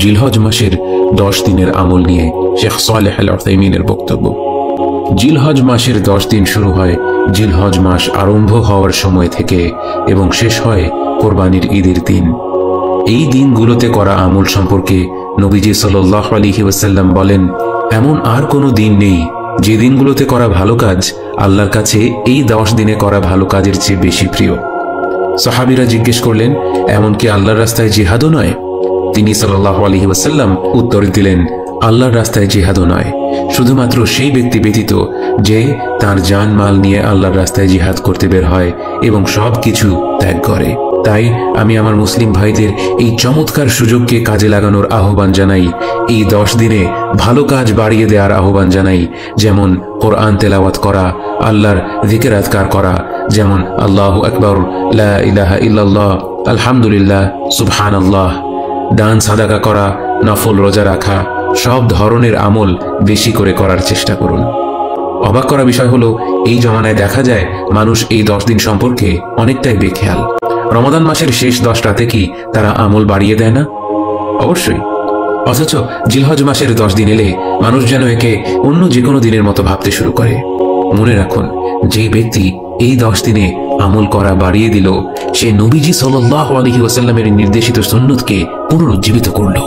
জিলহজ মাসের 10 দিনের আমল নিয়ে শেখ সালেহ আল উসাইমিনের বক্তব্য। জিলহজ মাসের 10 দিন শুরু হয় জিলহজ মাস আরম্ভ হওয়ার সময় থেকে এবং শেষ হয় কোরবানির ঈদের দিন। এই দিনগুলোতে করা আমল সম্পর্কে নবীজি সাল্লাল্লাহু আলাইহি ওয়াসাল্লাম বলেন, এমন আর কোনো দিন নেই যে দিনগুলোতে করা ভালো কাজ আল্লাহর কাছে এই 10 দিনে করা ভালো কাজের চেয়ে বেশি প্রিয়। সাহাবীরা জিজ্ঞেস করলেন, এমনকি আল্লাহর রাস্তায় জিহাদও নয়? তিনি সাল্লাল্লাহু আলাইহি ওয়াসাল্লাম উত্তর দিলেন, আল্লাহর রাস্তায় জিহাদও নয়, শুধুমাত্র সেই ব্যক্তি ব্যতীত যে তার জান মাল নিয়ে আল্লাহর রাস্তায় জিহাদ করতে বের হয় এবং সব কিছু ত্যাগ করে। তাই আমি আমার মুসলিম ভাইদের এই চমৎকার সুযোগকে কাজে লাগানোর আহ্বান জানাই, এই 10 দিনে ভালো কাজ বাড়িয়ে দেওয়ার আহ্বান জানাই। যেমন কোরআন তেলাওয়াত করা, আল্লাহর যিকির আযকার করা, যেমন আল্লাহু আকবার, লা ইলাহা ইল্লাল্লাহ, আলহামদুলিল্লাহ, সুবহানাল্লাহ, দান সাদাকা করা, নফল রোজা রাখা, সব ধরনের আমল বেশি করে করার চেষ্টা করুন। অবাক করা বিষয় হলো, এই জমানায় দেখা যায় মানুষ এই 10 দিন সম্পর্কে অনেকটাই বেখেয়াল। রমাদান মাসের শেষ 10 রাতে কি তারা আমল বাড়িয়ে দেয় না? অবশ্যই। অথচ জিলহজ মাসের 10 দিন এলে মানুষ যেন একে অন্য যে কোনো দিনের মতো ভাবতে শুরু করে। মনে রাখুন, যে ব্যক্তি এই 10 দিনে আমল করা বাড়িয়ে দিল, সে নবীজি সাল্লাল্লাহু আলাইহি ওয়াসাল্লামের নির্দেশিত সুন্নতকে পুনরুজ্জীবিত করল।